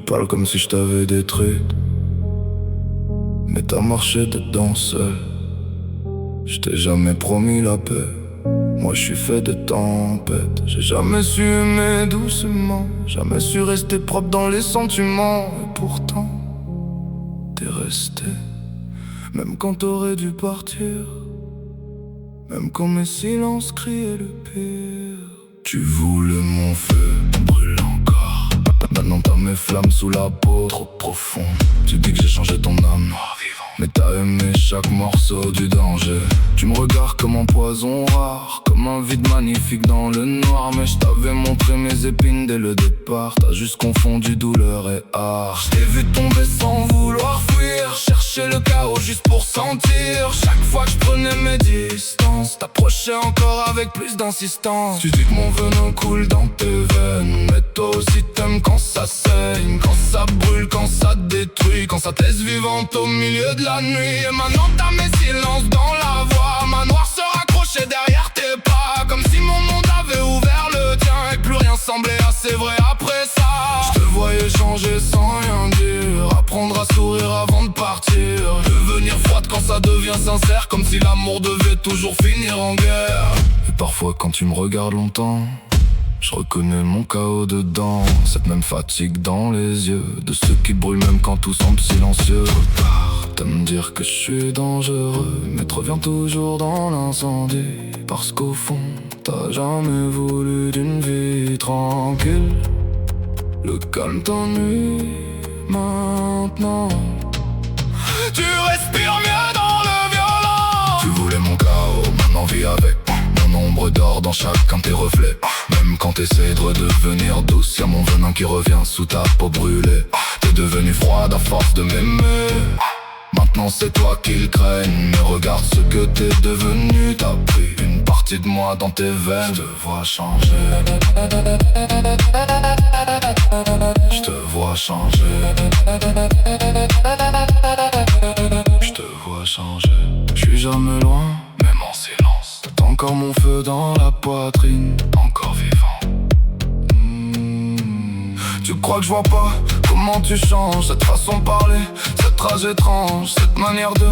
parle comme si je t'avais détruit, mais t'as marché dedans seul. Je t'ai jamais promis la paix, moi je suis fait de tempêtes. J'ai jamais su aimer doucement, jamais su rester propre dans les sentiments. Et pourtant, t'es resté, même quand t'aurais dû partir, même quand mes silences criaient le pire. Tu voulais mon feu, brûle encore. Maintenant t'as mes flammes sous la peau, trop profond. Tu dis que j'ai changé ton âme, noir vivant, mais t'as aimé chaque morceau du danger. Tu me regardes comme un poison rare, comme un vide magnifique dans le noir. Mais je t'avais montré mes épines dès le départ. T'as juste confondu douleur et art. Je t'ai vu tomber sans vouloir fuir, chercher le chaos juste pour sentir. Chaque fois que je prenais mes distances, t'approchais encore avec plus d'insistance. Tu dis que mon venin coule dans tes veines, mais toi aussi t'aimes quand ça saigne, quand ça brûle, quand ça détruit, quand ça te laisse vivante au milieu de la nuit. Et maintenant t'as mes silences dans la voix, ma noire se raccrochait derrière tes pas, comme si mon monde avait ouvert le tien et que plus rien semblait assez vrai après ça. Je te voyais changer sans rien dire, apprendre à sourire avant de partir, devenir froide quand ça devient sincère, comme si l'amour devait toujours finir en guerre. Et parfois quand tu me regardes longtemps, je reconnais mon chaos dedans, cette même fatigue dans les yeux de ceux qui brûlent même quand tout semble silencieux. T'aimes me dire que je suis dangereux, mais te reviens toujours dans l'incendie, parce qu'au fond, t'as jamais voulu d'une vie tranquille. Le calme t'ennuie maintenant, tu respires mieux dans le violent. Tu voulais mon chaos, maintenant vis avec. Mon ombre dort dans chacun de tes reflets. Même quand t'essaies de redevenir douce, y'a mon venin qui revient sous ta peau brûlée. T'es devenu froide à force de m'aimer. Maintenant c'est toi qu'ils craignent, mais regarde ce que t'es devenu. T'as pris une partie de moi dans tes veines. Je te vois changer, je te vois changer, je te vois changer. Je suis jamais loin, même en silence. T'as encore mon feu dans la poitrine, encore vivant. Tu crois que je vois pas comment tu changes, cette façon de parler, cette rage étrange, cette manière de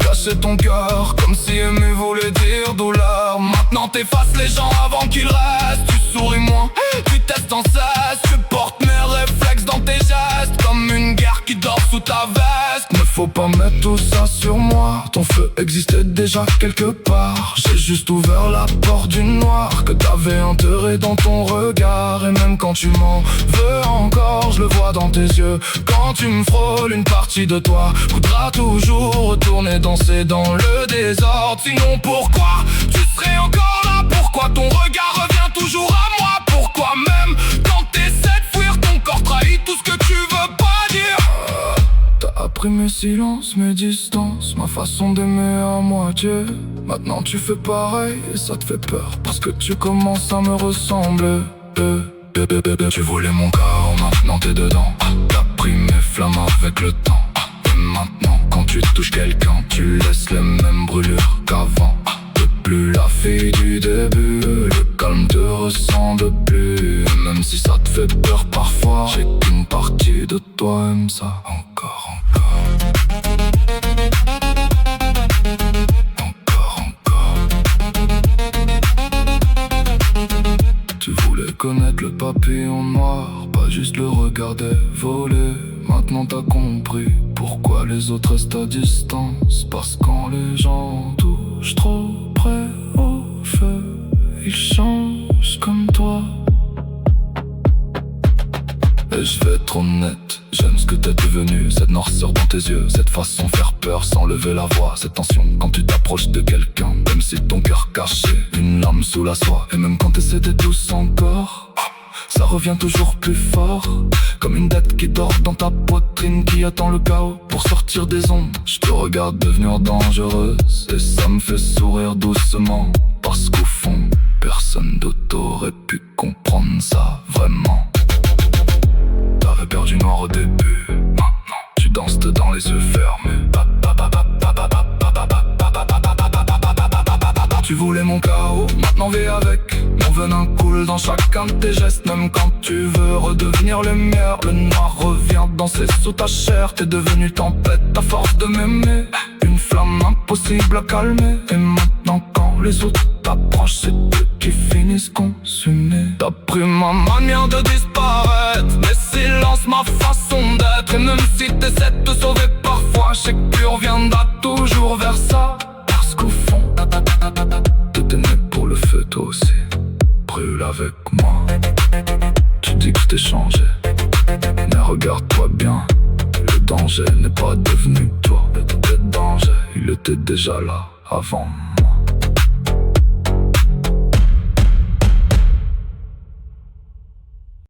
cacher ton cœur, comme si aimer voulait dire douleur. Maintenant t'effaces les gens avant qu'ils restent, tu souris moins, tu testes sans cesse, tu portes mes réflexes dans tes gestes, comme une guerre qui dort sous ta veste. Ne faut pas mettre tout ça sur moi, ton feu existait déjà quelque part. J'ai juste ouvert la porte du noir que t'avais enterré dans ton regard. Et même quand tu m'en veux encore, je le vois dans tes yeux. Quand tu me frôles, une partie de toi voudra toujours retourner danser dans le désordre. Sinon pourquoi tu serais encore là? Pourquoi ton regard revient toujours à moi? Pourquoi même quand t'essaies de fuir, ton corps trahit tout ce que tu veux pas dire? T'as appris mes silences, mes distances, ma façon d'aimer à moitié. Maintenant tu fais pareil et ça te fait peur, parce que tu commences à me ressembler. Tu voulais mon chaos, maintenant t'es dedans. T'as pris mes flammes avec le temps. Et maintenant quand tu touches quelqu'un, tu laisses les mêmes brûlures qu'avant. T'es plus la fille du début, le calme te ressemble plus. Même si ça te fait peur parfois, j'ai qu'une partie de toi aime ça. Encore. Tu voulais connaître le papillon noir, pas juste le regarder voler. Maintenant t'as compris pourquoi les autres restent à distance. Parce que quand les gens touchent trop près au feu, ils changent comme toi. Et je vais être honnête, j'aime ce que t'es devenu. Cette noirceur dans tes yeux, cette façon de faire peur sans lever la voix. Cette tension quand tu t'approches de quelqu'un, même si ton cœur caché, une lame sous la soie. Et même quand t'essaies d'être douce encore, ça revient toujours plus fort, comme une dette qui dort dans ta poitrine, qui attend le chaos pour sortir des ondes. Je te regarde devenir dangereuse, et ça me fait sourire doucement, parce qu'au fond, personne d'autre aurait pu comprendre ça vraiment. T'avais perdu noir au début, maintenant tu danses dans les yeux fermés. Tu Tu voulais mon chaos, maintenant vis avec. Mon venin coule dans chacun de tes gestes. Même quand tu veux redevenir lumière, le noir revient danser sous ta chair. T'es devenu tempête à force de m'aimer, une flamme impossible à calmer. Et maintenant quand les autres t'approchent, c'est eux qui finissent consumés. T'as pris ma manière de disparaître, mes silences, ma façon d'être. Et même si t'essaies de te sauver parfois, je sais que tu reviendras toujours vers ça. Parce qu'au fond, t'étais né pour le feu toi aussi. Brûle avec moi. Tu dis que je t'ai changé, mais regarde-toi bien. Le danger n'est pas devenu toi. Le danger, il était déjà là avant moi.